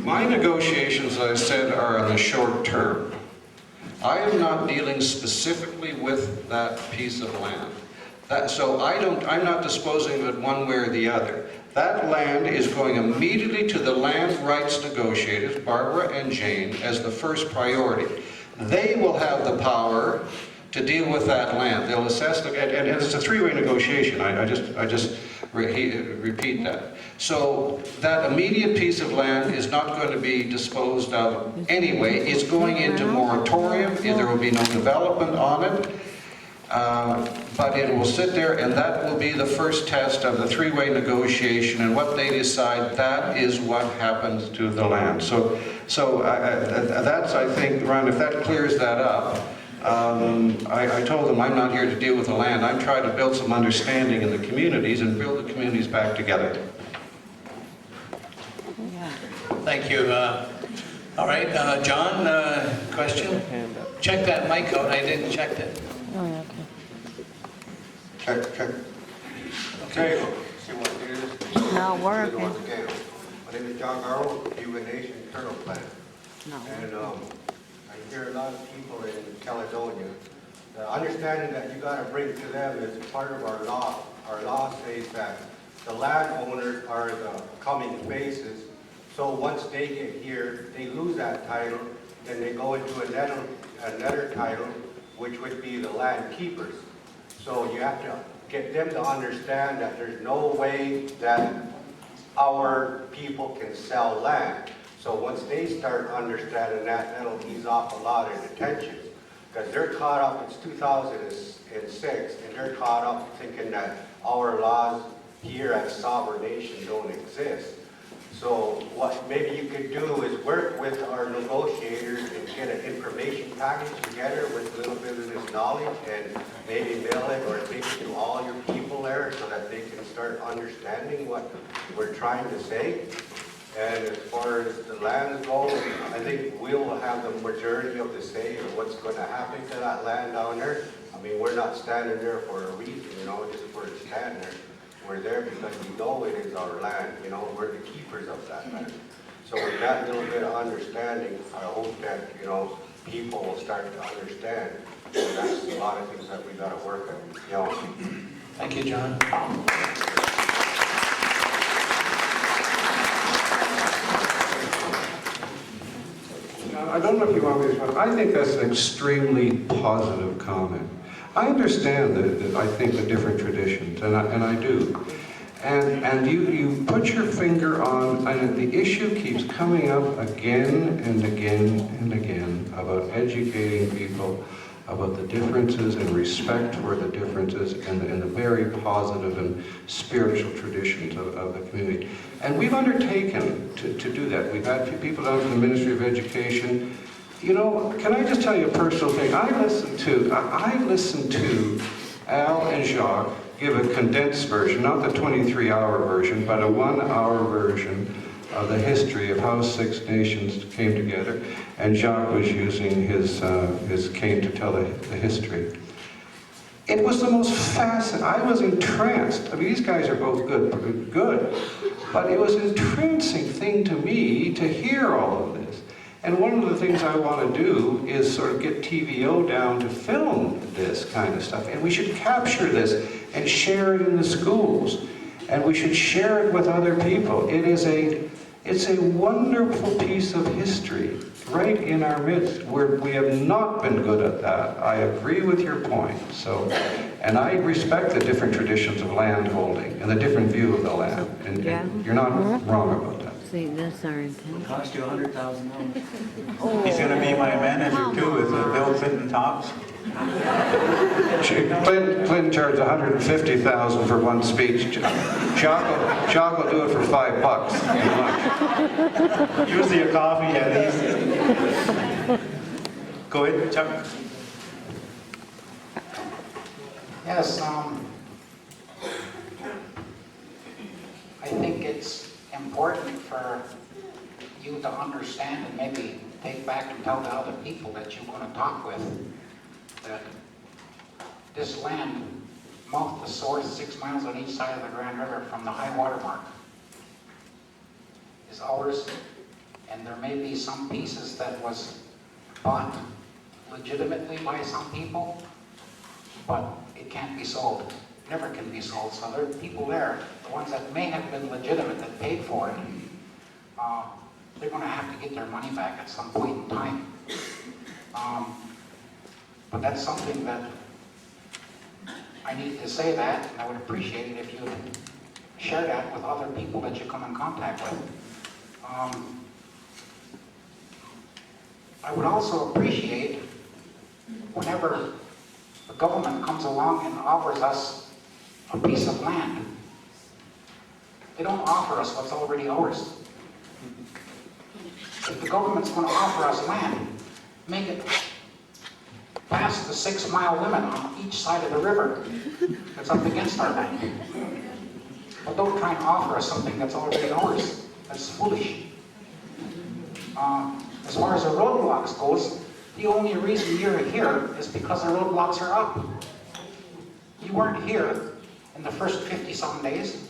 My negotiations, I said, are in the short term. I am not dealing specifically with that piece of land. I'm not disposing of it one way or the other. That land is going immediately to the land rights negotiators, Barbara and Jane, as the first priority. They will have the power to deal with that land. They'll assess, and it's a three-way negotiation. I just repeat that. So that immediate piece of land is not going to be disposed of anyway. It's going into moratorium. There will be no development on it. But it will sit there, and that will be the first test of the three-way negotiation, and what they decide, that is what happens to the land. So that's, I think, Ron, if that clears that up, I told them I'm not here to deal with the land. I'm trying to build some understanding in the communities and build the communities back together. Thank you. All right, John, question? Check that mic out. I didn't check it. Oh, yeah, Check. Okay. See what it is? okay. Not working. My name is John Garrow, Nation Kernel Plant. No. And I hear a lot of people in Caledonia, the understanding that you got to bring to them is part of our law. Our law says that the landowners are the coming faces. So once they get here, they lose that title, then they go into another title, which would be the land keepers. So you have to get them to understand that there's no way that our people can sell land. So once they start understanding that, that'll ease off a lot of the tensions. Because they're caught up, it's 2006, and they're caught up thinking that our laws here as sovereign nation don't exist. So what maybe you could do is work with our negotiators and get an information package together with a little bit of this knowledge and maybe mail it or take it to all your people there so that they can start understanding what we're trying to say. And as far as the lands go, I think we'll have the majority of the say of what's going to happen to that land down there. I mean, we're not standing there for a reason, just for it standing there. We're there because we know it is our land, we're the keepers of that land. So with that little bit of understanding, I hope that, people will start to understand. And that's a lot of things that we got to work on, Thank you, John. I don't know if you want me to respond. I think that's an extremely positive comment. I understand that I think the different traditions, and I do. And you put your finger on, and the issue keeps coming up again and again and again about educating people about the differences and respect for the differences and the very positive and spiritual traditions of the community. And we've undertaken to do that. We've had people down from the Ministry of Education. Can I just tell you a personal thing? I listened to Al and Jacques give a condensed version, not the 23-hour version, but a 1-hour version of the history of how Six Nations came together. And Jacques was using his cane to tell the history. It was the most fascinating. I was entranced. I mean, these guys are both good, but it was an entrancing thing to me to hear all of this. And one of the things I want to do is sort of get TVO down to film this kind of stuff. And we should capture this and share it in the schools. And we should share it with other people. It's a wonderful piece of history right in our midst where we have not been good at that. I agree with your point. And I respect the different traditions of land holding and the different view of the land. And you're not wrong about that. See, that's our intent. Cost you $100,000. Oh. He's going to be my manager too, with Bill Clinton Tops. Clinton charged $150,000 for one speech. Jacques will do it for $5. Usually a coffee at least. Go ahead, Chuck. Yes, I think it's important for you to understand and maybe take back and tell the other people that you want to talk with that this land, mouth to source 6 miles on each side of the Grand River from the high water mark, is it's ours, and there may be some pieces that was bought legitimately by some people, but it can't be sold. Never can be sold. So there are people there, the ones that may have been legitimate that paid for it, they're going to have to get their money back at some point in time. But that's something that I need to say that, and I would appreciate it if you would share that with other people that you come in contact with. I would also appreciate whenever the government comes along and offers us a piece of land. They don't offer us what's already ours. If the government's going to offer us land, make it past the 6-mile limit on each side of the river that's up against our land. But don't try and offer us something that's already ours. That's foolish. As far as the roadblocks goes, the only reason you're here is because the roadblocks are up. You weren't here in the first 50-some days.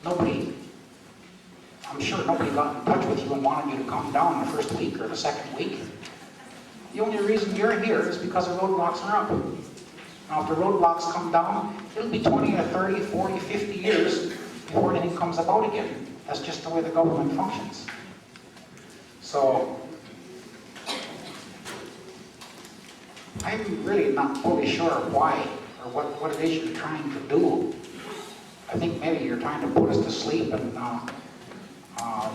I'm sure nobody got in touch with you and wanted you to come down the first week or the second week. The only reason you're here is because the roadblocks are up. Now, if the roadblocks come down, it'll be 20 or 30, 40, 50 years before anything comes about again. That's just the way the government functions. So, I'm really not fully sure why or what it is you're trying to do. I think maybe you're trying to put us to sleep and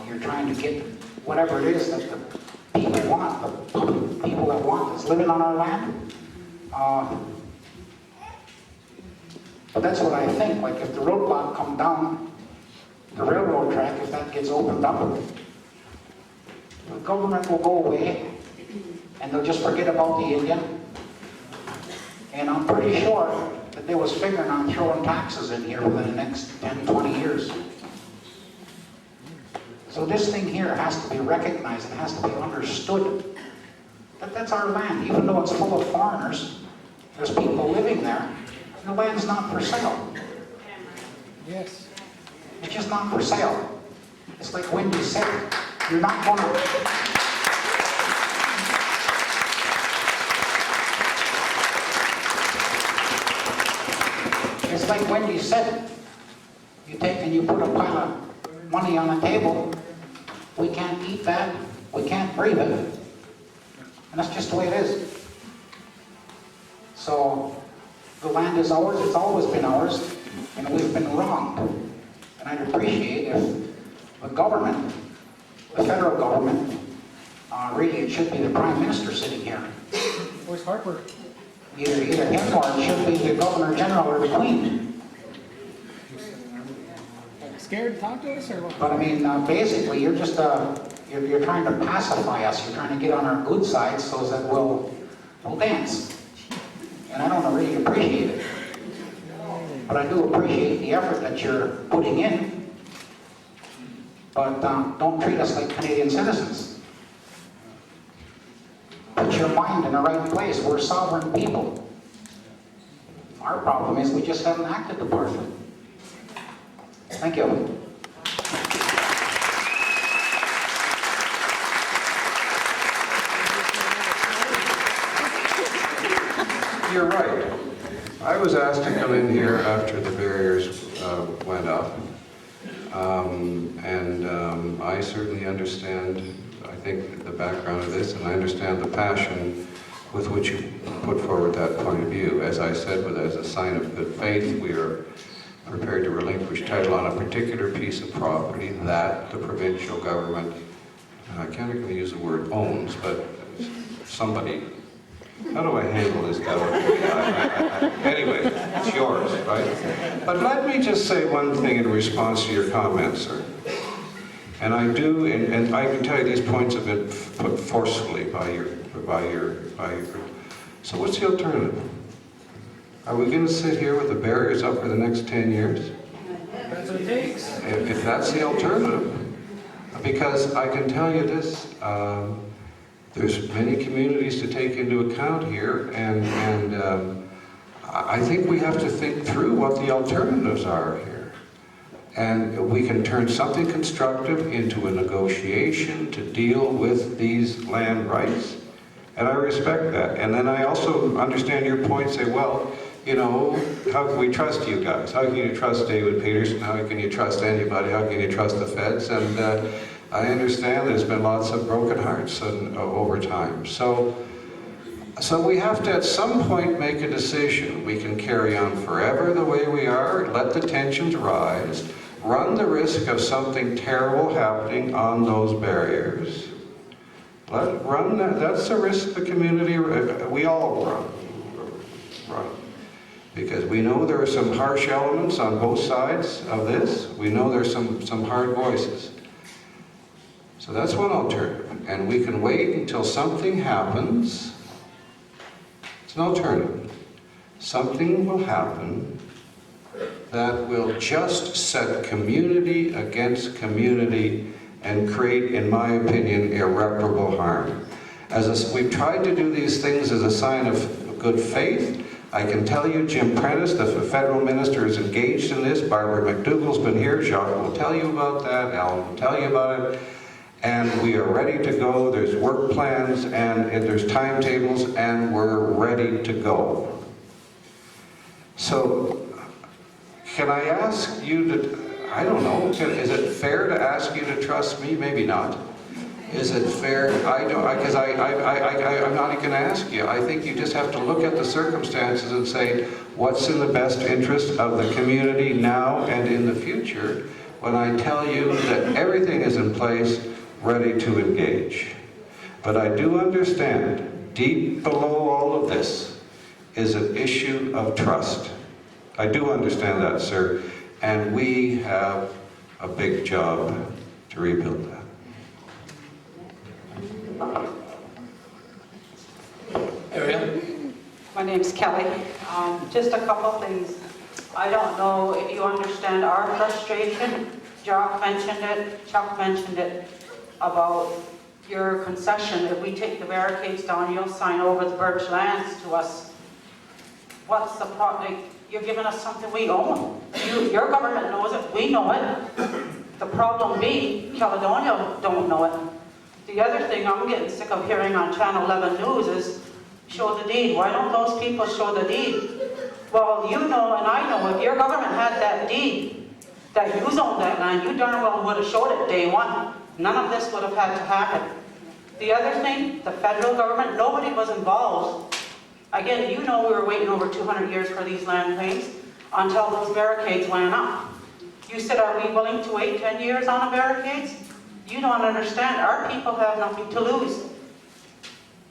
you're trying to get whatever it is that the people want, the people that want that's living on our land. But that's what I think. Like if the roadblock come down, the railroad track, if that gets opened up, the government will go away and they'll just forget about the Indian. And I'm pretty sure that they was figuring on throwing taxes in here within the next 10, 20 years. So this thing here has to be recognized, it has to be understood that that's our land. Even though it's full of foreigners, there's people living there, and the land's not for sale. Yes. It's just not for sale. It's like Wendy said, you're not going to... It's like Wendy said, you take and you put a pile of money on the table, we can't eat that, we can't breathe it. And that's just the way it is. So, the land is ours, it's always been ours, and we've been wronged. And I'd appreciate if the government, the federal government, really it should be the Prime Minister sitting here. Where's Harper? Either him or it should be the Governor General or the Queen. Scared to talk to us or what? But I mean, basically, you're just you're trying to pacify us. You're trying to get on our good side so that we'll dance. And I don't really appreciate it. But I do appreciate the effort that you're putting in. But don't treat us like Canadian citizens. Put your mind in the right place. We're sovereign people. Our problem is we just haven't acted the part. Thank you. You're right. I was asked to come in here after the barriers went up. I certainly understand, I think, the background of this, and I understand the passion with which you put forward that point of view. As I said, as a sign of good faith, we are prepared to relinquish title on a particular piece of property that the provincial government, I can't even use the word owns, but somebody, how do I handle this government? Anyway, it's yours, right? But let me just say one thing in response to your comments, sir. And I do, and I can tell you these points have been put forcefully by your. So what's the alternative? Are we going to sit here with the barriers up for the next 10 years? That's what it takes. If that's the alternative. Because I can tell you this, there's many communities to take into account here, and I think we have to think through what the alternatives are here. And we can turn something constructive into a negotiation to deal with these land rights. And I respect that. And then I also understand your point, say, well, you know, how can we trust you guys? How can you trust David Peterson? How can you trust anybody? How can you trust the feds? And I understand there's been lots of broken hearts over time. So we have to at some point make a decision. We can carry on forever the way we are, let the tensions rise, run the risk of something terrible happening on those barriers. Run that. That's a risk the community, we all run. Because we know there are some harsh elements on both sides of this. We know there's some hard voices. So that's one alternative. And we can wait until something happens. It's an alternative. Something will happen that will just set community against community and create, in my opinion, irreparable harm. We've tried to do these things as a sign of good faith. I can tell you Jim Prentice, the federal minister, is engaged in this. Barbara McDougall's been here. Jacques will tell you about that. Alan will tell you about it. And we are ready to go. There's work plans and there's timetables, and we're ready to go. So, can I ask you to, I don't know, is it fair to ask you to trust me? Maybe not. Is it fair? I don't, because I'm not going to ask you. I think you just have to look at the circumstances and say, what's in the best interest of the community now and in the future, when I tell you that everything is in place, ready to engage. But I do understand, deep below all of this is an issue of trust. I do understand that, sir, and we have a big job to rebuild that. Ariel? My name's Kelly. Just a couple things. I don't know if you understand our frustration. Jock mentioned it, Chuck mentioned it, about your concession. If we take the barricades down, you'll sign over the Birch lands to us. What's the problem? You're giving us something we own. Your government knows it, we know it. The problem being, Caledonia don't know it. The other thing I'm getting sick of hearing on Channel 11 News is, show the deed. Why don't those people show the deed? Well, you know and I know, if your government had that deed, that you owned that land, you darn well would have showed it day one. None of this would have had to happen. The other thing, the federal government, nobody was involved. Again, you know we were waiting over 200 years for these land claims until those barricades went up. You said, are we willing to wait 10 years on the barricades? You don't understand. Our people have nothing to lose.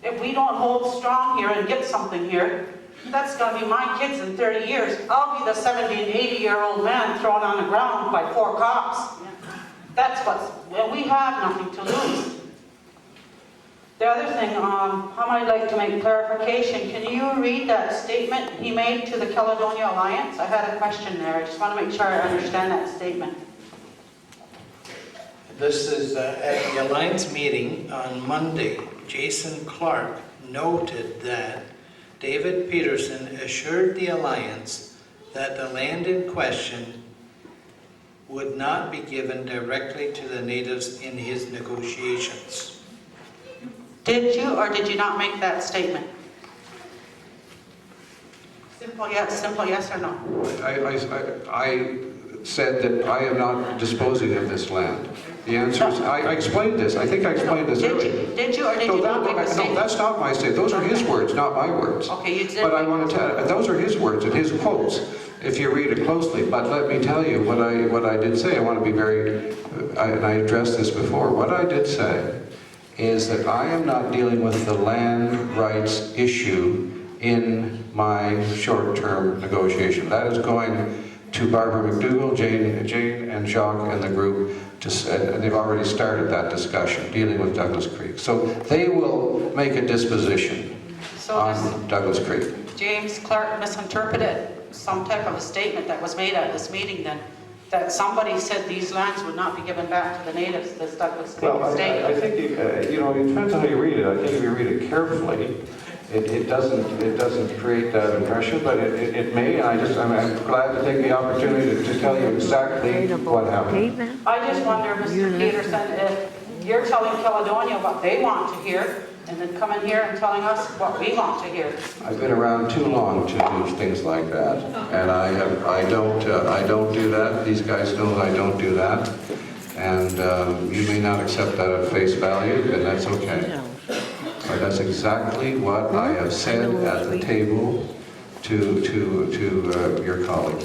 If we don't hold strong here and get something here, that's going to be my kids in 30 years. I'll be the 70 and 80-year-old man thrown on the ground by 4 cops. That's well, we have nothing to lose. The other thing, I might like to make clarification. Can you read that statement he made to the Caledonia Alliance? I had a question there. I just want to make sure I understand that statement. This is at the Alliance meeting on Monday. Jason Clark noted that David Peterson assured the Alliance that the land in question would not be given directly to the natives in his negotiations. Did you or did you not make that statement? Simple yes or no? I said that I am not disposing of this land. The answer is, I explained this. I think I explained this earlier. Did you or did you not make a statement? No, that's not my statement. Those are his words, not my words. Okay, you did. But I want to tell, those are his words and his quotes, if you read it closely. But let me tell you what I did say. I want to be very, and I addressed this before. What I did say is that I am not dealing with the land rights issue in my short-term negotiation. That is going to Barbara McDougall, Jane and Jacques and the group, and they've already started that discussion, dealing with Douglas Creek. So they will make a disposition on Douglas Creek. James Clark misinterpreted some type of a statement that was made at this meeting then, that somebody said these lands would not be given back to the natives, this Douglas Creek Well, state. I think, it depends on how you read it. I think if you read it carefully, it doesn't create that impression, but it may. I'm glad to take the opportunity to tell you exactly what happened. David? I just wonder, Mr. Peterson, if you're telling Caledonia what they want to hear, and then coming here and telling us what we want to hear. I've been around too long to do things like that, and I don't do that. These guys know I don't do that, and you may not accept that at face value, and that's okay. But that's exactly what I have said at the table to your colleagues.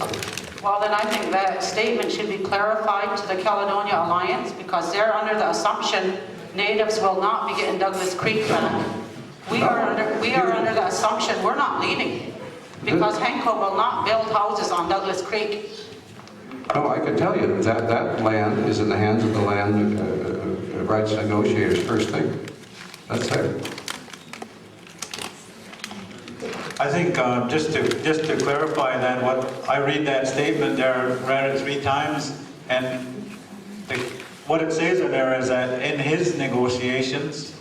Well, then I think that statement should be clarified to the Caledonia Alliance, because they're under the assumption natives will not be getting Douglas Creek back. We are under the assumption we're not leaving, because Henko will not build houses on Douglas Creek. No, I can tell you that that land is in the hands of the land rights negotiators first thing. That's it. I think just to clarify that, what I read that statement there, read it 3 times, and what it says in there is that in his negotiations,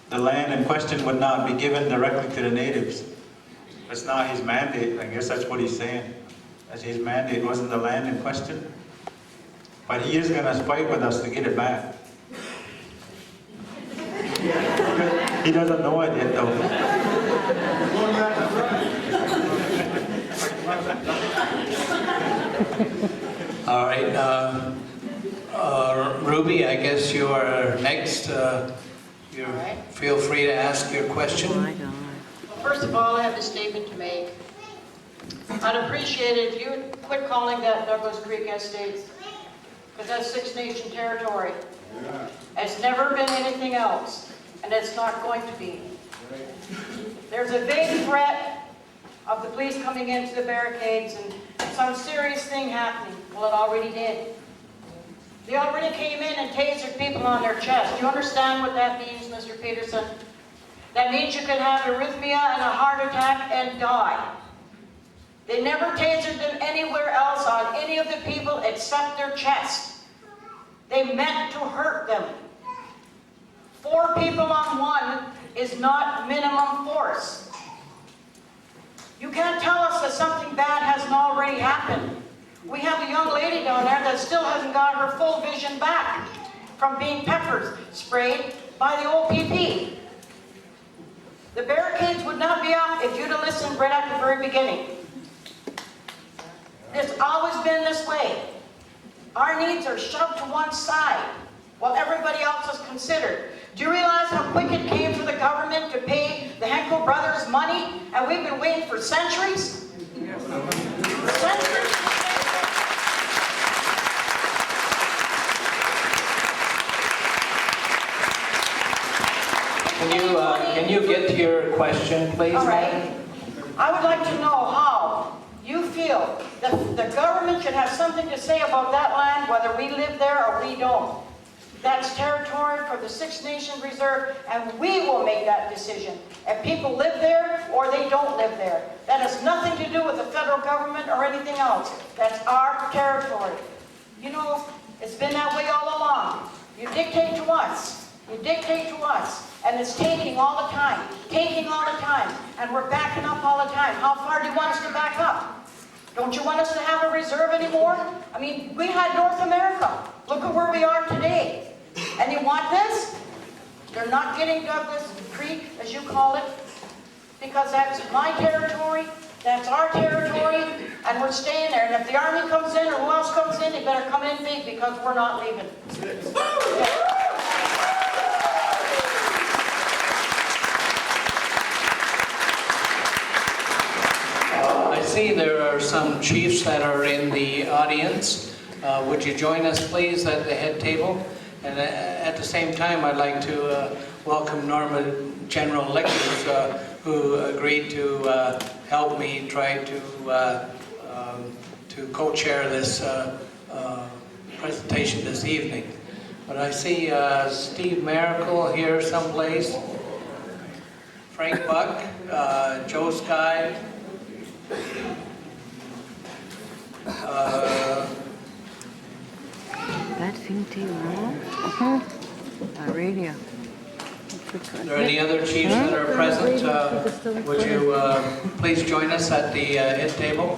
the land in question would not be given directly to the natives. That's not his mandate. I guess that's what he's saying. That his mandate wasn't the land in question. But he is going to fight with us to get it back. He doesn't know it yet, though. All right, Ruby, I guess you are next. You right. feel free to ask your question. Oh my God. Well, first of all, I have a statement to make. I'd appreciate it if you would quit calling that Douglas Creek Estates, because that's Six Nation territory. It's never been anything else, and it's not going to be. There's a vague threat of the police coming into the barricades and some serious thing happening. Well, it already did. They already came in and tasered people on their chest. Do you understand what that means, Mr. Peterson? That means you could have arrhythmia and a heart attack and die. They never tasered them anywhere else on any of the people except their chest. They meant to hurt them. 4 people on 1 is not minimum force. You can't tell us that something bad hasn't already happened. We have a young lady down there that still hasn't got her full vision back from being pepper sprayed by the OPP. The barricades would not be up if you'd have listened right at the very beginning. It's always been this way. Our needs are shoved to one side while everybody else is considered. Do you realize how quick it came for the government to pay the Henko brothers money, and we've been waiting for centuries? Centuries. Can you get to your question, please? All right. I would like to know how you feel that the government should have something to say about that land, whether we live there or we don't. That's territory for the Six Nation Reserve, and we will make that decision. If people live there or they don't live there. That has nothing to do with the federal government or anything else. That's our territory. You know, it's been that way all along. You dictate to us. You dictate to us. And it's taking all the time. Taking all the time. And we're backing up all the time. How far do you want us to back up? Don't you want us to have a reserve anymore? I mean, we had North America. Look at where we are today. And you want this? They're not getting Douglas Creek, as you call it, because that's my territory, that's our territory, and we're staying there. And if the Army comes in or who else comes in, they better come in big, because we're not leaving. I see there are some chiefs that are in the audience. Would you join us, please, at the head table? And at the same time, I'd like to welcome Norma General Electors, who agreed to help me try to co-chair this presentation this evening. But I see Steve Miracle here someplace, Frank Buck, Joe Sky, That thing too, huh? Radio. Are there any other chiefs that are present? Would you please join us at the head table?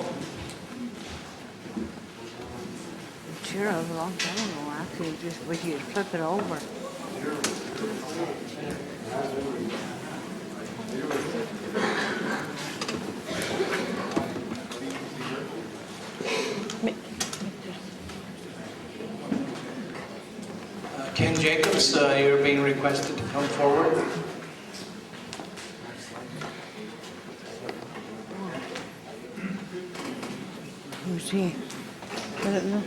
Sure, it was a long time ago, actually, just wish you'd flip it over. Ken Jacobs, you're being requested to come forward. Who's he? I don't know.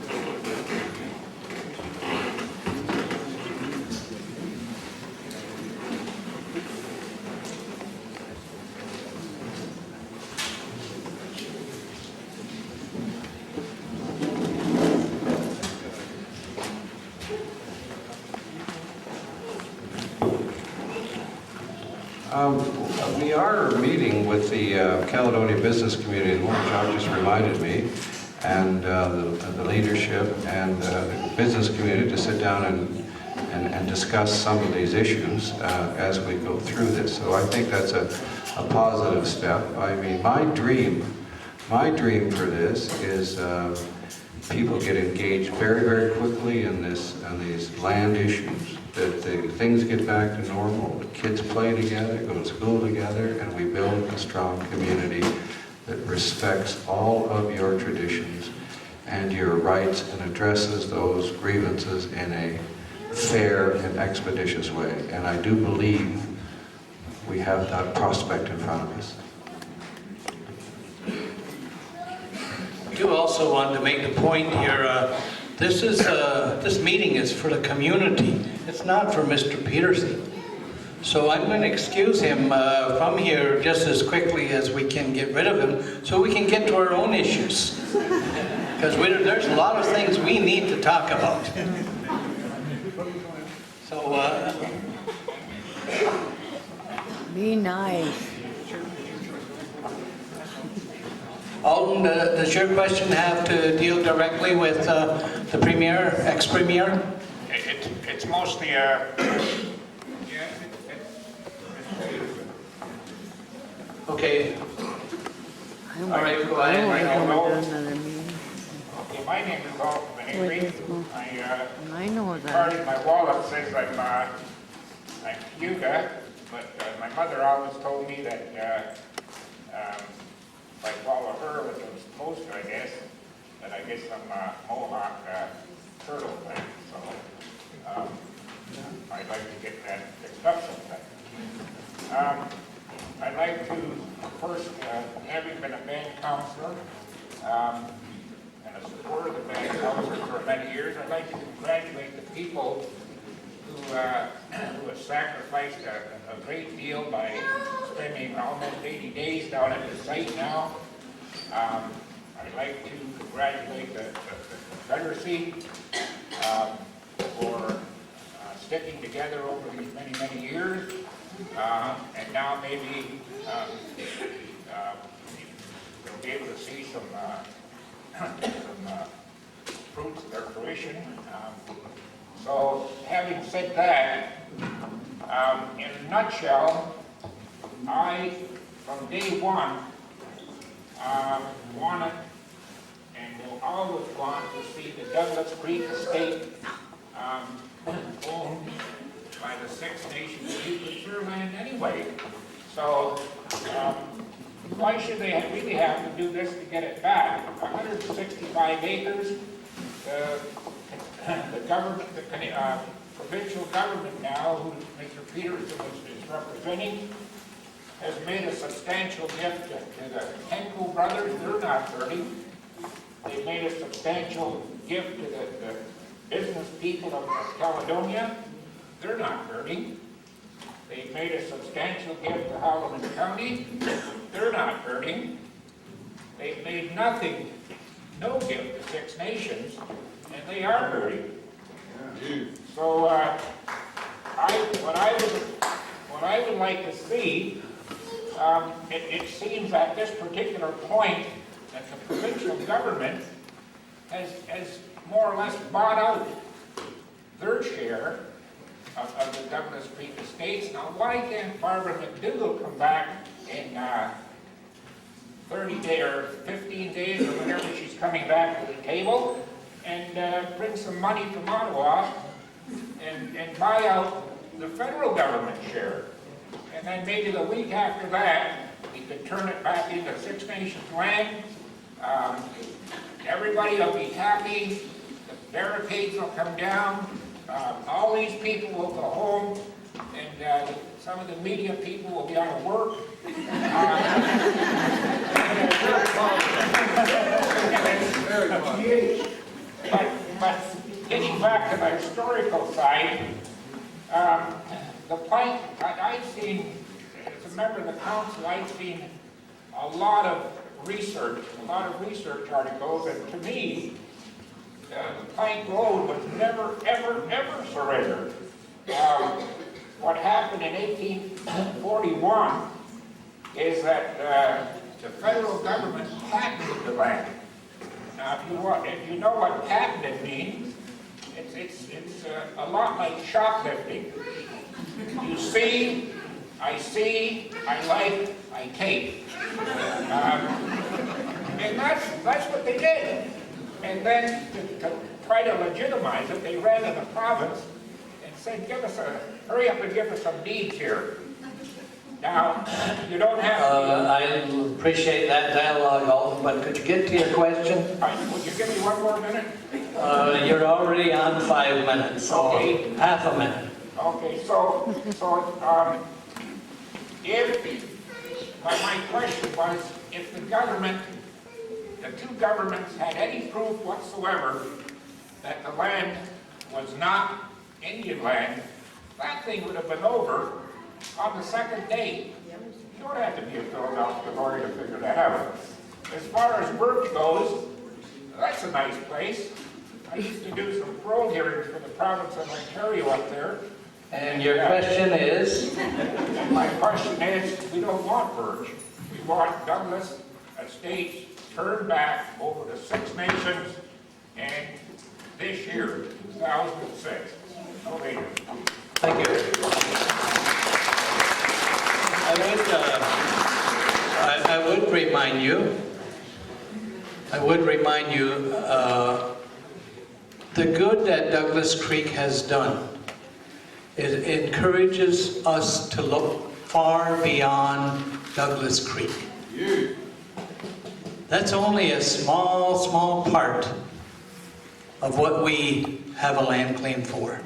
We are meeting with the Caledonia business community, which John just reminded me, and the leadership and the business community to sit down and discuss some of these issues as we go through this. So I think that's a positive step. I mean, my dream for this is people get engaged very, very quickly in these land issues. That things get back to normal, the kids play together, go to school together, and we build a strong community that respects all of your traditions and your rights and addresses those grievances in a fair and expeditious way. And I do believe we have that prospect in front of us. I do also want to make the point here, this meeting is for the community. It's not for Mr. Peterson. So I'm going to excuse him from here just as quickly as we can get rid of him so we can get to our own issues. Because there's a lot of things we need to talk about. So, Be nice. Alden, does your question have to deal directly with the Premier, ex-Premier? It's mostly Okay. All right, go ahead. Another meeting. Okay, my name is Alden Wait, this one. I know part that. of my wallet says I'm Yuga, but my mother always told me that if I follow her with those posts, I guess I'm Mohawk turtle thing. So I'd like to get that fixed up sometime. I'd like to first, having been a band counselor and a supporter of the band counselor for many years, I'd like to congratulate the people who have sacrificed a great deal by spending almost 80 days down at the site now. I'd like to congratulate the Confederacy for sticking together over these many, many years. And now maybe we'll be able to see some fruits of their fruition. So having said that, in a nutshell, I, from day one, wanted and will always want to see the Douglas Creek estate owned by the Six Nations people. It's their land anyway. So why should they really have to do this to get it back? 165 acres. The government, the provincial government now, who Mr. Peterson is representing, has made a substantial gift to the Henko brothers. They're not hurting. They've made a substantial gift to the business people of Caledonia. They're not hurting. They've made a substantial gift to Howland County. They're not hurting. They've made nothing, no gift to Six Nations, and they are hurting. So what I would like to see, it seems at this particular point that the provincial government has more or less bought out their share of the Douglas Creek Estates. Now, why can't Barbara McDougall come back in 30 days or 15 days or whenever she's coming back to the table and bring some money from Ottawa and buy out the federal government share? And then maybe the week after that, we could turn it back into Six Nations land. Everybody will be happy. The barricades will come down. All these people will go home, and some of the media people will be out of work. But getting back to the historical side, the plank, I've seen, as a member of the council, I've seen a lot of research articles, and to me, the Plank Road was never, ever, ever surrendered. What happened in 1841 is that the federal government patented the land. Now, if you know what patented means, it's a lot like shoplifting. You see, I like, I take. And that's what they did. And then to try to legitimize it, they ran to the province and said, hurry up and give us some deeds here. Now, you don't have to... I appreciate that dialogue, Alton, but could you get to your question? Would you give me one more minute? You're already on 5 minutes, so okay. Half a minute. Okay, so my question was, if the two governments had any proof whatsoever that the land was not Indian land, that thing would have been over on the second day. You don't have to be a Philadelphia lawyer to figure that out. As far as Birch goes, that's a nice place. I used to do some parole hearings for the province of Ontario up there. And your question is? And my question is, we don't want Birch. We want Douglas Estates turned back over to Six Nations, and this year, 2006. No later. Thank you. I would remind you, the good that Douglas Creek has done, it encourages us to look far beyond Douglas Creek. That's only a small part of what we have a land claim for.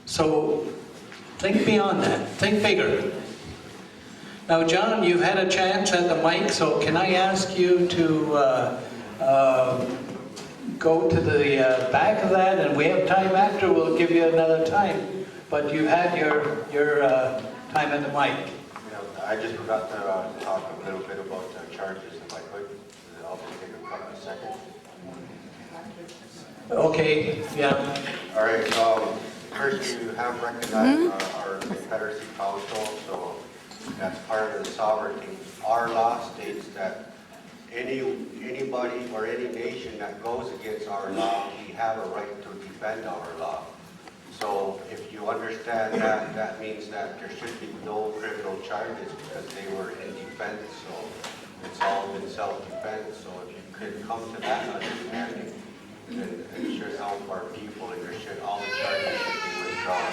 So think beyond that, think bigger. Now, John, you've had a chance at the mic, so can I ask you to go to the back of that, and we have time after, we'll give you another time. But you had your time at the mic. Yeah, I just forgot to talk a little bit about the charges, if I could. I'll just take a couple of seconds. Okay, yeah. All right, first you have recognized our Confederacy Council, so that's part of the sovereignty. Our law states that anybody or any nation that goes against our law, we have a right to defend our law. So if you understand that, that means that there should be no criminal charges because they were in defense, so it's all been self-defense. So if you could come to that understanding, then it should help our people, and all the charges should be withdrawn.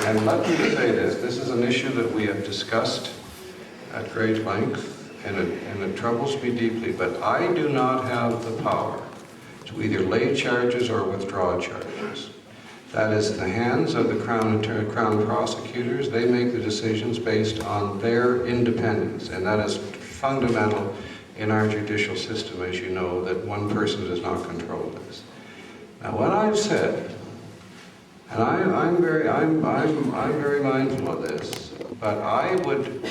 And let me say this is an issue that we have discussed at great length, and it troubles me deeply, but I do not have the power to either lay charges or withdraw charges. That is in the hands of the Crown prosecutors. They make the decisions based on their independence, and that is fundamental in our judicial system, as you know, that one person does not control this. Now, what I've said, and I'm very mindful of this, but I would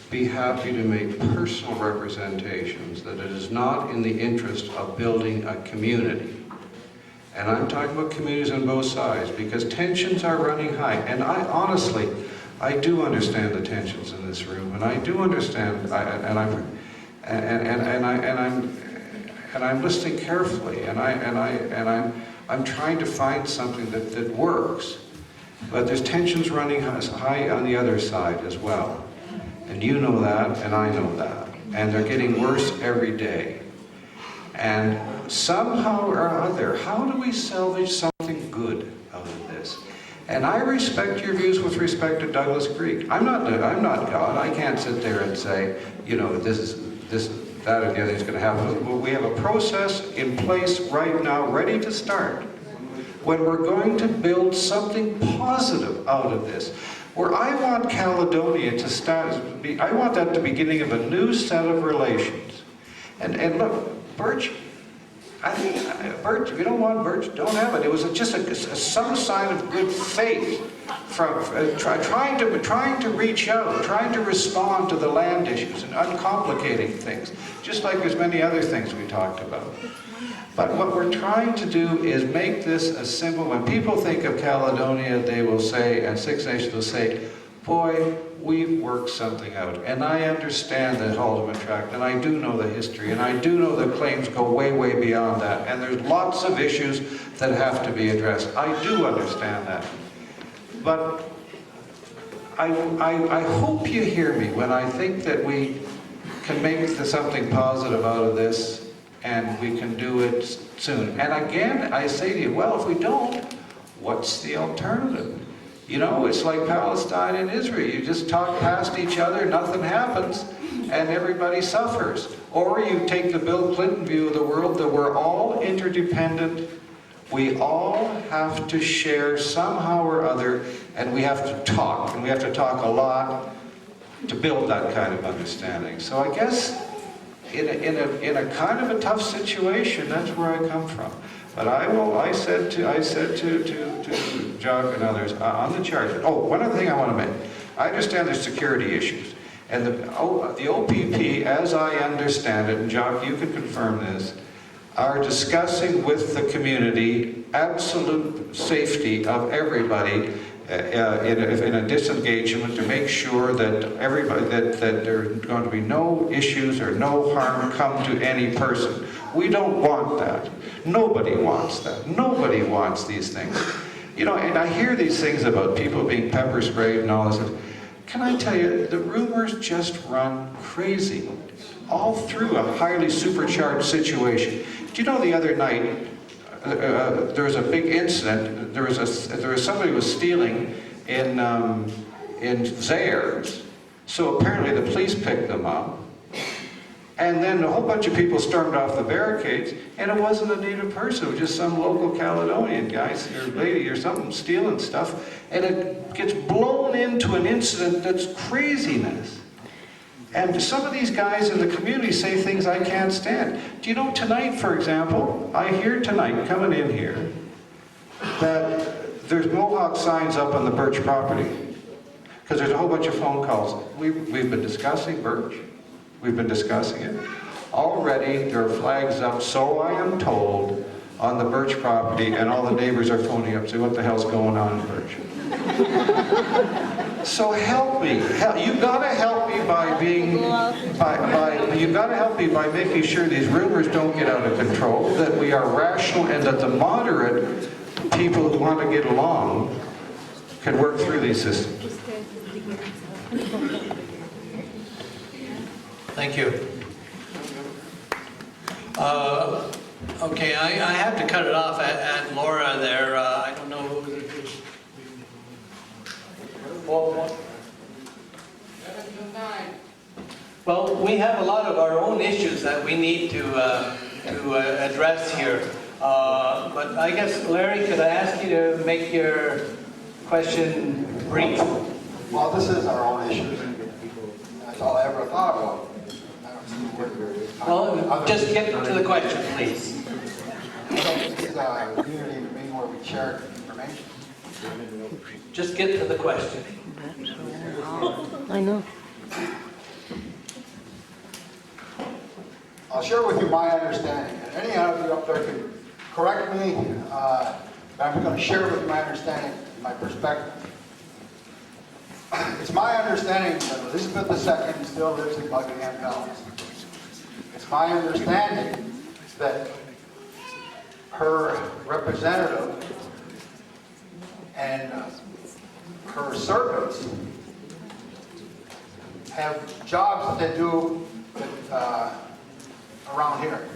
be happy to make personal representations that it is not in the interest of building a community. And I'm talking about communities on both sides, because tensions are running high. And honestly, I do understand the tensions in this room, and I do understand, and I'm listening carefully, and I'm trying to find something that works. But there's tensions running high on the other side as well. And you know that, and I know that. And they're getting worse every day. And somehow or other, how do we salvage something good out of this? And I respect your views with respect to Douglas Creek. I'm not God. I can't sit there and say, you know, this, that, or the other is going to happen. But we have a process in place right now, ready to start, when we're going to build something positive out of this. Where I want Caledonia to start, I want that the beginning of a new set of relations. And look, Birch, Birch, if you don't want Birch, don't have it. It was just some sign of good faith from trying to reach out, trying to respond to the land issues and uncomplicating things, just like there's many other things we talked about. But what we're trying to do is make this a simple, when people think of Caledonia, they will say, and Six Nations will say, boy, we've worked something out. And I understand the Haldeman Tract, and I do know the history, and I do know the claims go way, way beyond that. And there's lots of issues that have to be addressed. I do understand that. But I hope you hear me when I think that we can make something positive out of this, and we can do it soon. And again, I say to you, well, if we don't, what's the alternative? You know, it's like Palestine and Israel. You just talk past each other, nothing happens, and everybody suffers. Or you take the Bill Clinton view of the world that we're all interdependent. We all have to share somehow or other, and we have to talk, and we have to talk a lot to build that kind of understanding. So I guess in a kind of a tough situation, that's where I come from. But I said to Jock and others on the charge. Oh, one other thing I want to make. I understand there's security issues, and the OPP, as I understand it, and Jock, you can confirm this, are discussing with the community absolute safety of everybody in a disengagement to make sure that everybody that there's going to be no issues or no harm come to any person. We don't want that. Nobody wants that. Nobody wants these things. You know, and I hear these things about people being pepper sprayed and all this. Can I tell you, the rumors just run crazy all through a highly supercharged situation. Do you know the other night, there was a big incident. There was somebody was stealing in Zaires. So apparently the police picked them up. And then a whole bunch of people stormed off the barricades, and it wasn't a native person. It was just some local Caledonian guy or lady or something stealing stuff. And it gets blown into an incident that's craziness. And some of these guys in the community say things I can't stand. Do you know tonight, for example, I hear tonight, coming in here, that there's Mohawk signs up on the Birch property. Because there's a whole bunch of phone calls. We've been discussing Birch. We've been discussing it. Already there are flags up, so I am told, on the Birch property, and all the neighbors are phoning up, saying, what the hell's going on in Birch? So help me. You gotta help me by being, you gotta help me by making sure these rumors don't get out of control, that we are rational, and that the moderate people who want to get along can work through these systems. Thank you. Okay, I have to cut it off at Laura there. I don't know who it is. Well, we have a lot of our own issues that we need to address here. But I guess, Larry, could I ask you to make your question brief? Well, this is our own issue. That's all I ever thought about. Well, just get to the question, please. This is a community meeting where we share information. Just get to the question. I know. I'll share with you my understanding. And any of you up there can correct me, but I'm going to share with you my understanding, my perspective. It's my understanding that Elizabeth II still lives in Buckingham Palace. It's my understanding that her representative and her servants have jobs that they do around here.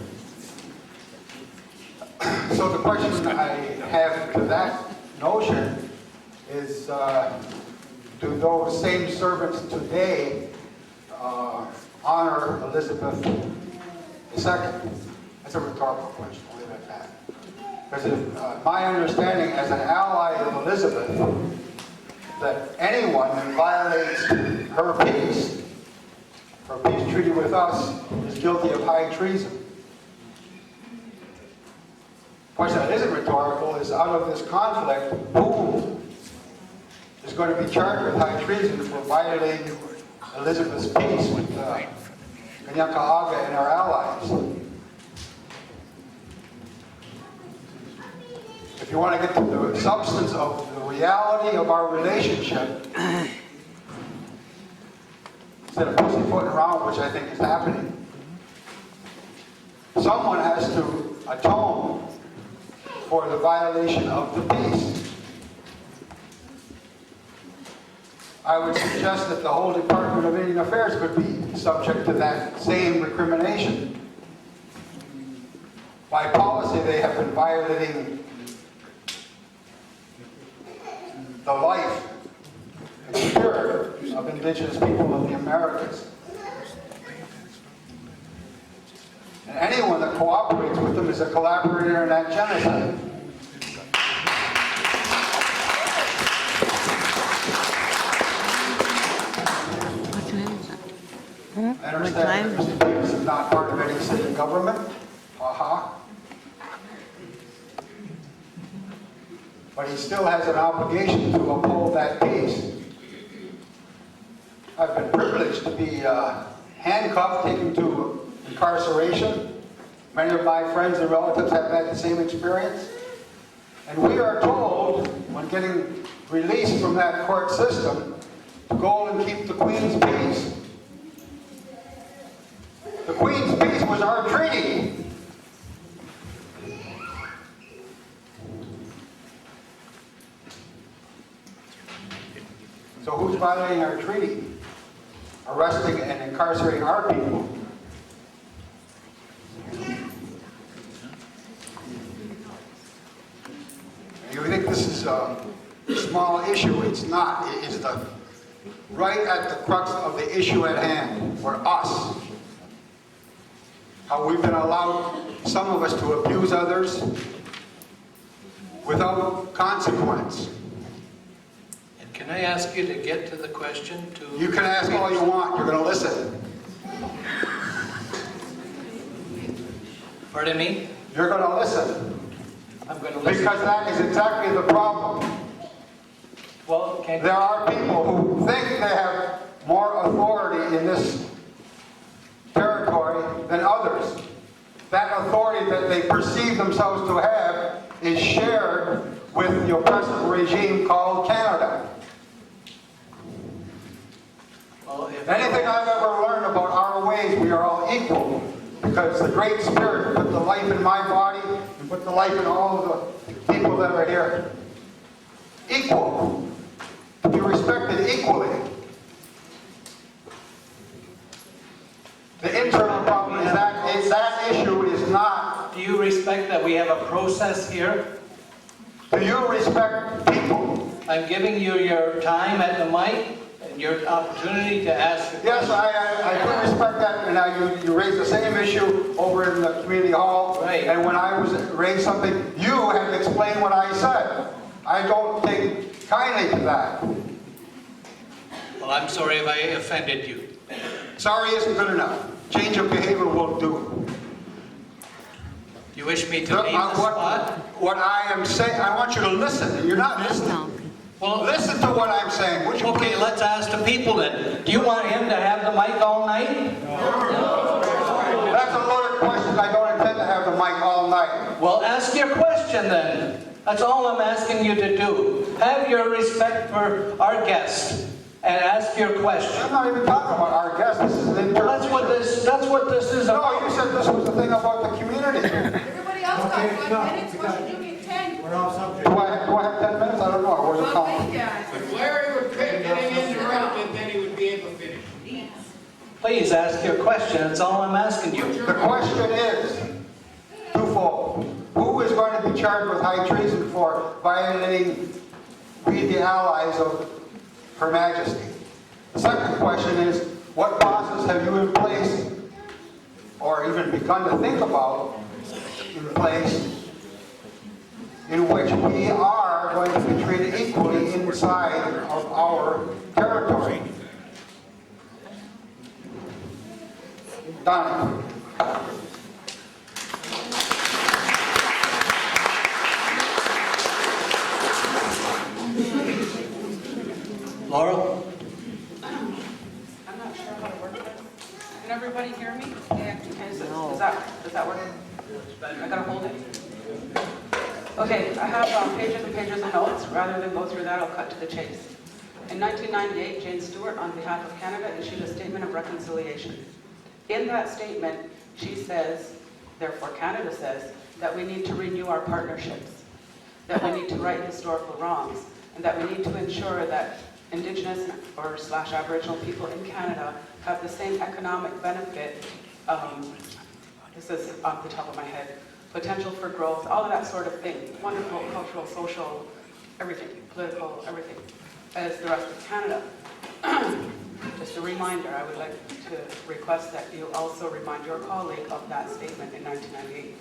So the question I have to that notion is, do those same servants today honor Elizabeth II? That's a rhetorical question, I'll leave it at that. Because my understanding as an ally of Elizabeth, that anyone that violates her peace treaty with us, is guilty of high treason. The question that isn't rhetorical is, out of this conflict, who is going to be charged with high treason for violating Elizabeth's peace with Kanyakaaga and our allies? If you want to get to the substance of the reality of our relationship, instead of pussyfooting around, which I think is happening, someone has to atone for the violation of the peace. I would suggest that the whole Department of Indian Affairs could be subject to that same recrimination. By policy, they have been violating the life and spirit of indigenous people of the Americas. And anyone that cooperates with them is a collaborator in that genocide. What time is it? I understand that Mr. Peterson is not part of any city government. But he still has an obligation to uphold that peace. I've been privileged to be handcuffed, taken to incarceration. Many of my friends and relatives have had the same experience. And we are told, when getting released from that court system, to go and keep the Queen's peace. The Queen's peace was our treaty. So who's violating our treaty? Arresting and incarcerating our people. You think this is a small issue? It's not. It is right at the crux of the issue at hand, for us. How we've been allowed, some of us, to abuse others without consequence. Can I ask you to get to the question? You can ask all you want. You're going to listen. Pardon me? You're going to listen. I'm going to listen. Because that is exactly the problem. Well, there are people who think they have more authority in this territory than others. That authority that they perceive themselves to have is shared with the oppressive regime called Canada. Well, anything I've ever learned about our ways, we are all equal. Because the Great Spirit put the life in my body and put the life in all of the people that are here. Equal. To be respected equally. The internal problem is that issue is not. Do you respect that we have a process here? Do you respect people? I'm giving you your time at the mic and your opportunity to ask. Yes, I do respect that, and you raised the same issue over in the community hall. Right. And when I was raised something, you had to explain what I said. I don't take kindly to that. Well, I'm sorry if I offended you. Sorry isn't good enough. Change of behavior will do. You wish me to leave the spot? What I am saying, I want you to listen. You're not listening. Well, listen to what I'm saying. Okay, let's ask the people then. Do you want him to have the mic all night? No. That's a loaded question. I don't intend to have the mic all night. Well, ask your question then. That's all I'm asking you to do. Have your respect for our guest and ask your question. I'm not even talking about our guest. This is an Well, that's what this is No, about. you said this was the thing about the community. question, that's all I'm asking you. The question is twofold. Who is going to be charged with high treason for violating we the allies of Her Majesty? The second question is, what process have you in place, or even begun to think about in place, in which we are going to be treated equally inside of our territory? Donnie. Laurel? I'm not sure how to work this. Can everybody hear me? Yeah. Does that work? I gotta hold it? Okay, I have pages and pages of notes. Rather than go through that, I'll cut to the chase. In 1998, Jane Stewart, on behalf of Canada, issued a statement of reconciliation. In that statement, she says, therefore Canada says, that we need to renew our partnerships, that we need to right historical wrongs, and that we need to ensure that Indigenous or / Aboriginal people in Canada have the same economic benefit, this is off the top of my head, potential for growth, all of that sort of thing, wonderful cultural, social, everything, political, everything, as the rest of Canada. Just a reminder, I would like to request that you also remind your colleague of that statement in 1998.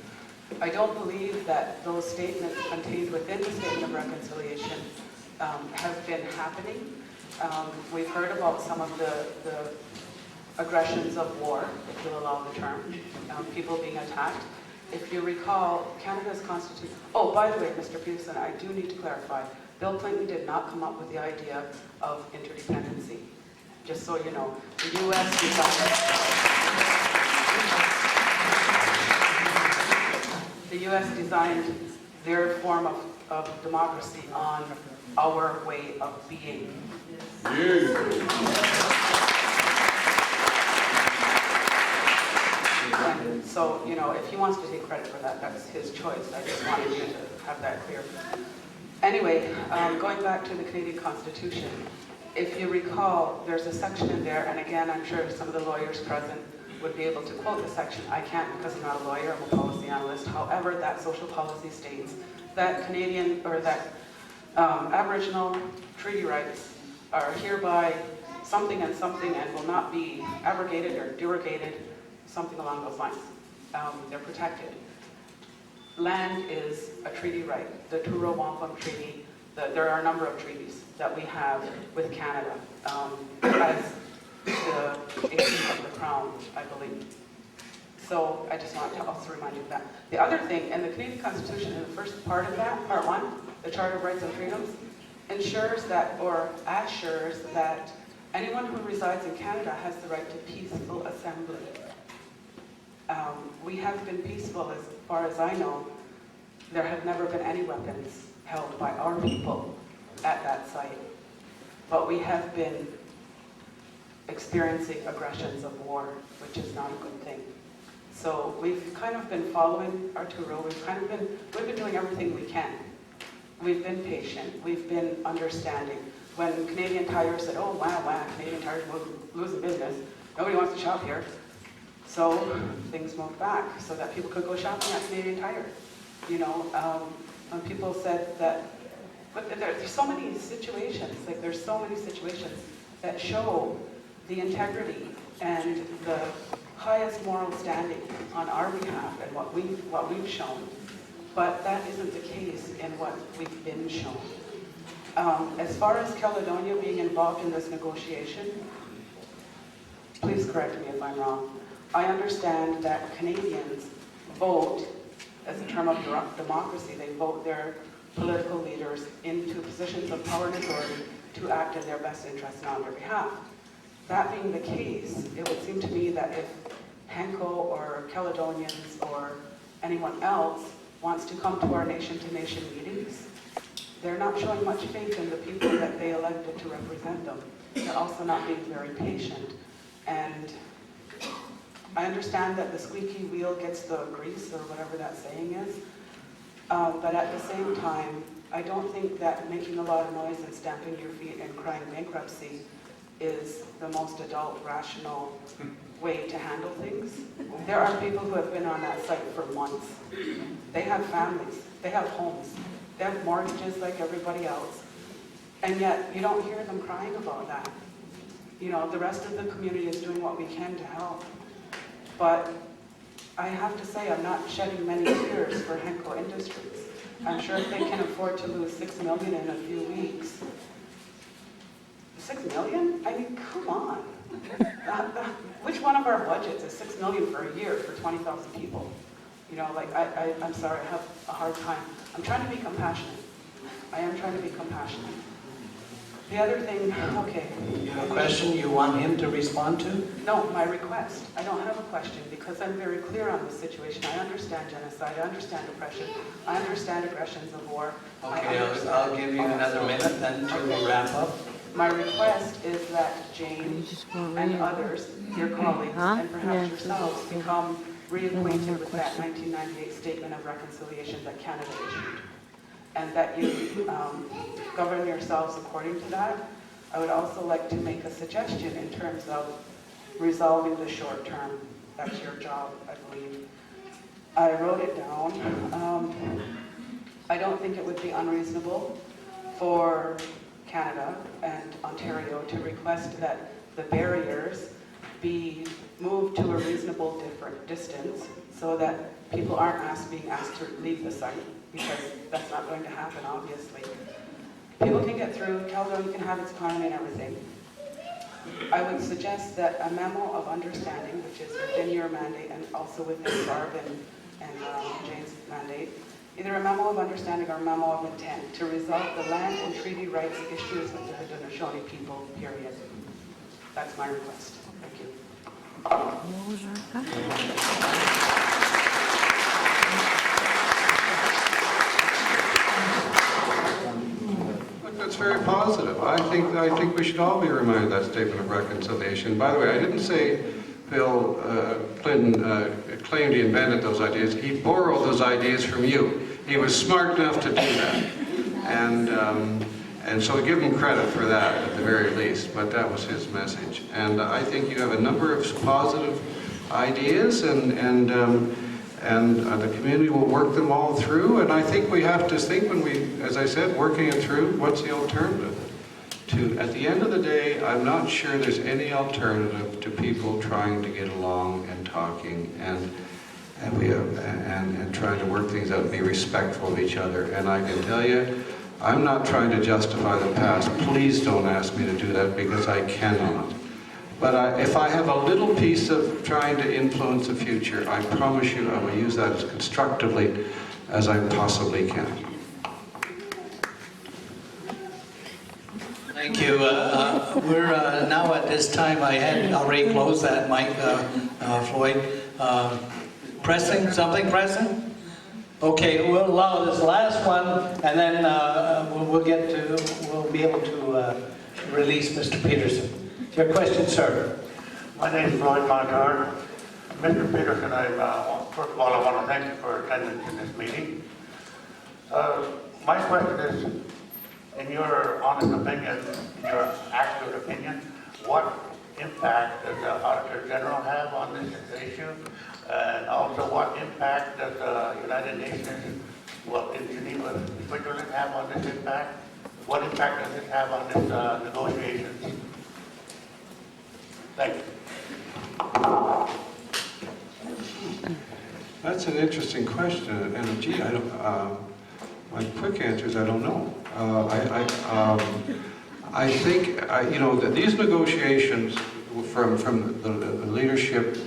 I don't believe that those statements contained within the Statement of Reconciliation have been happening. We've heard about some of the aggressions of war, if you'll allow the term, people being attacked. If you recall, Canada's constitution, oh, by the way, Mr. Peterson, I do need to clarify, Bill Clinton did not come up with the idea of interdependency. Just so you know, the U.S. designed their form of democracy on our way of being. And so, you know, if he wants to take credit for that, that's his choice. I just wanted you to have that clear. Anyway, going back to the Canadian Constitution, if you recall, there's a section in there, and again, I'm sure some of the lawyers present would be able to quote the section. I can't because I'm not a lawyer, I'm a policy analyst. However, that social policy states that Canadian, or that Aboriginal treaty rights are hereby something and something and will not be abrogated or derogated, something along those lines. They're protected. Land is a treaty right. The Truro Wampum Treaty, there are a number of treaties that we have with Canada as the agent of the Crown, I believe. So I just wanted to also remind you of that. The other thing, in the Canadian Constitution, in the first part of that, part 1, the Charter of Rights and Freedoms, ensures that, or assures that, anyone who resides in Canada has the right to peaceful assembly. We have been peaceful as far as I know. There have never been any weapons held by our people at that site. But we have been experiencing aggressions of war, which is not a good thing. So we've kind of been following Arturo. We've been doing everything we can. We've been patient. We've been understanding. When Canadian Tire said, oh, wow, Canadian Tire's losing business. Nobody wants to shop here. So things moved back so that people could go shopping at Canadian Tire. You know, when people said that, but there's so many situations, like there's so many situations that show the integrity and the highest moral standing on our behalf and what we've shown. But that isn't the case in what we've been shown. As far as Caledonia being involved in this negotiation, please correct me if I'm wrong. I understand that Canadians vote, as a term of democracy, they vote their political leaders into positions of power and authority to act in their best interest and on their behalf. That being the case, it would seem to me that if Henko or Caledonians or anyone else wants to come to our nation-to-nation meetings, they're not showing much faith in the people that they elected to represent them. They're also not being very patient. And I understand that the squeaky wheel gets the grease, or whatever that saying is. But at the same time, I don't think that making a lot of noise and stamping your feet and crying bankruptcy is the most adult, rational way to handle things. There are people who have been on that site for months. They have families, they have homes, they have mortgages like everybody else, and yet you don't hear them crying about that. You know, the rest of the community is doing what we can to help. But I have to say, I'm not shedding many tears for Henko Industries. I'm sure if they can afford to lose $6 million in a few weeks. $6 million? I mean, come on. Which one of our budgets is $6 million for a year for 20,000 people? You know, like, I'm sorry, I have a hard time. I'm trying to be compassionate. I am trying to be compassionate. The other thing, okay. You have a question you want him to respond to? No, my request. I don't have a question because I'm very clear on this situation. I understand genocide, I understand oppression, I understand aggressions of war. Okay, I'll give you another minute then to wrap up. My request is that Jane and others, your colleagues, and perhaps yourselves, become reacquainted with that 1998 Statement of Reconciliation that Canada issued, and that you govern yourselves according to that. I would also like to make a suggestion in terms of resolving the short term. That's your job, I believe. I wrote it down. I don't think it would be unreasonable for Canada and Ontario to request that the barriers be moved to a reasonable different distance so that people aren't being asked to leave the site, because that's not going to happen, obviously. People can get through, Caledonia can have its economy and everything. I would suggest that a memo of understanding, which is within your mandate and also within Barb and Jane's mandate, either a memo of understanding or a memo of intent to resolve the land and treaty rights issues with the Haudenosaunee people, period. That's my request. Thank you. That's very positive. I think we should all be reminded of that Statement of Reconciliation. By the way, I didn't say Bill Clinton claimed he invented those ideas. He borrowed those ideas from you. He was smart enough to do that. And so we give him credit for that at the very least, but that was his message. And I think you have a number of positive ideas, and the community will work them all through. And I think we have to think when we, as I said, working it through, what's the alternative? At the end of the day, I'm not sure there's any alternative to people trying to get along and talking and trying to work things out and be respectful of each other. And I can tell you, I'm not trying to justify the past. Please don't ask me to do that, because I cannot. But if I have a little piece of trying to influence the future, I promise you I will use that as constructively as I possibly can. Thank you. We're now at this time, I had already closed that mic, Floyd. Pressing, something pressing? Okay, we'll allow this last one, and then we'll be able to release Mr. Peterson. Your question, sir. My name is Floyd Montar. Mr. Peterson, first of all, I want to thank you for attending in this meeting. My question is, in your honest opinion, in your accurate opinion, what impact does the Auditor General have on this issue? And also, what impact does the United Nations, in Geneva, Switzerland, have on this impact? What impact does it have on this negotiations? Thank you. That's an interesting question, and gee, I don't. My quick answer is I don't know. I think you know that these negotiations from the leadership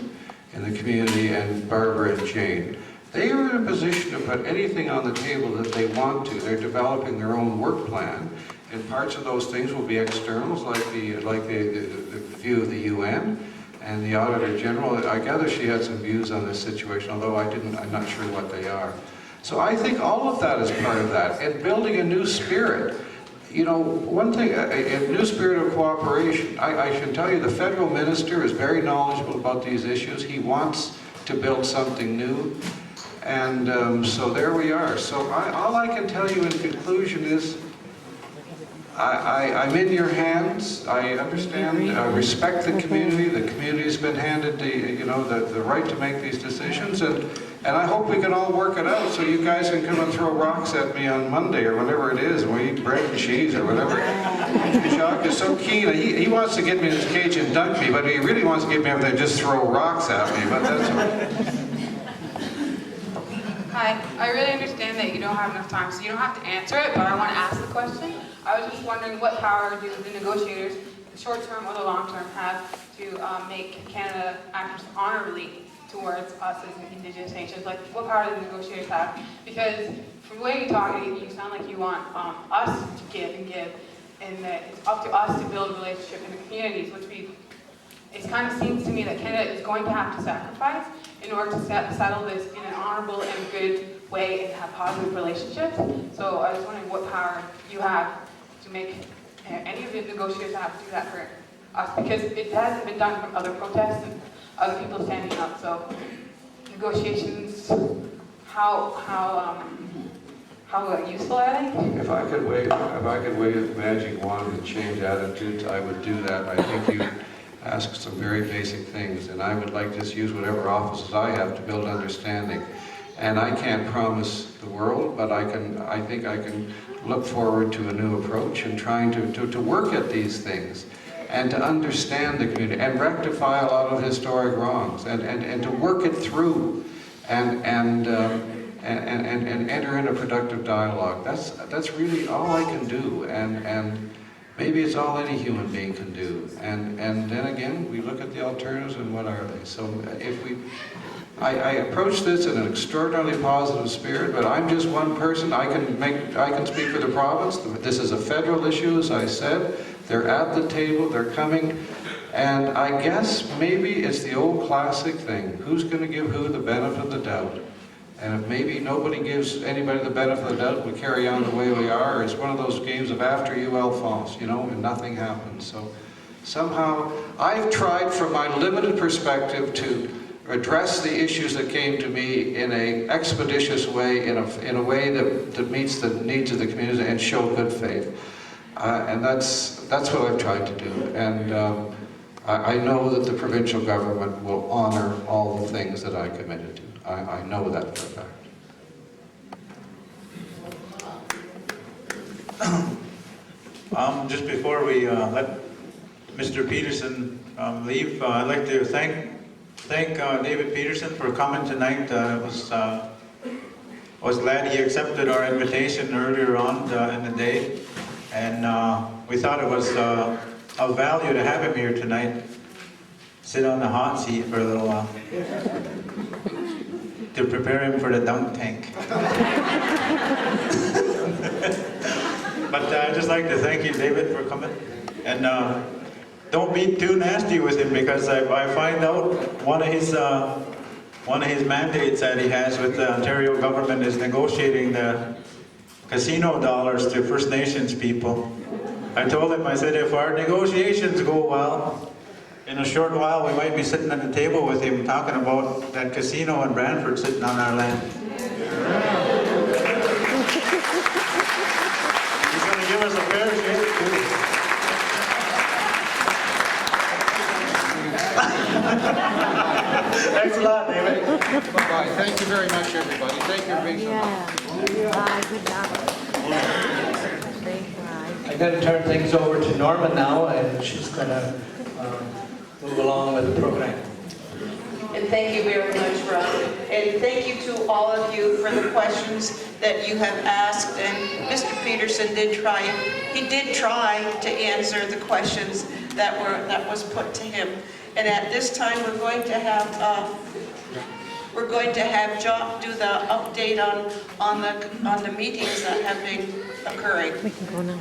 in the community and Barbara and Jane, they are in a position to put anything on the table that they want to. They're developing their own work plan, and parts of those things will be externals, like the view of the UN and the Auditor General. I gather she had some views on this situation, although I'm not sure what they are. So I think all of that is part of that, and building a new spirit. You know, one thing, a new spirit of cooperation. I should tell you, the federal minister is very knowledgeable about these issues. He wants to build something new, and so there we are. So all I can tell you in conclusion is, I'm in your hands. I understand, I respect the community. The community's been handed the right to make these decisions, and I hope we can all work it out so you guys can come and throw rocks at me on Monday or whenever it is, and we eat bread and cheese or whatever. Jacques is so keen. He wants to get me in his cage and dunk me, but he really wants to get me up there and just throw rocks at me, but that's okay. Hi, I really understand that you don't have enough time, so you don't have to answer it, but I want to ask the question. I was just wondering what power do the negotiators, the short term or the long term, have to make Canada act honorably towards us as Indigenous nations? Like, what power do the negotiators have? Because from the way you talk, you sound like you want us to give and give, and that it's up to us to build a relationship in the communities, which it kind of seems to me that Canada is going to have to sacrifice in order to settle this in an honorable and good way and have positive relationships. So I was wondering what power you have to make any of the negotiators have to do that for us, because it hasn't been done from other protests and other people standing up. So negotiations, how useful are they? If I could wave a magic wand and change attitudes, I would do that. I think you ask some very basic things, and I would like to just use whatever offices I have to build understanding. And I can't promise the world, but I think I can look forward to a new approach and trying to work at these things and to understand the community and rectify a lot of historic wrongs and to work it through and enter in a productive dialogue. That's really all I can do, and maybe it's all any human being can do. And then again, we look at the alternatives and what are they. So I approach this in an extraordinarily positive spirit, but I'm just one person. I can speak for the province. This is a federal issue, as I said. They're at the table, they're coming, and I guess maybe it's the old classic thing. Who's going to give who the benefit of the doubt? And if maybe nobody gives anybody the benefit of the doubt, we carry on the way we are. It's one of those games of after you, Alphonse, and nothing happens. So somehow, I've tried from my limited perspective to address the issues that came to me in an expeditious way, in a way that meets the needs of the community and show good faith. And that's what I've tried to do. And I know that the provincial government will honor all the things that I committed to. I know that for a fact. Just before we let Mr. Peterson leave, I'd like to thank David Peterson for coming tonight. I was glad he accepted our invitation earlier on in the day, and we thought it was of value to have him here tonight, sit on the hot seat for a little while, to prepare him for the dunk tank. But I'd just like to thank you, David, for coming, and don't be too nasty with him, because I find out one of his mandates that he has with the Ontario government is negotiating the casino dollars to First Nations people. I told him, I said, if our negotiations go well, in a short while we might be sitting at the table with him talking about that casino in Brantford sitting on our land. He's going to give us a fair shake too. Thanks a lot, David. Bye-bye. Thank you very much, everybody. Thank you for being so Yeah. Bye. Good job. I got to turn things over to Norma now, and she's going to move along with the program. And thank you very much, Rob. And thank you to all of you for the questions that you have asked. And Mr. Peterson did try to answer the questions that was put to him. And at this time, we're going to have John do the update on the meetings that have been occurring. We can go now.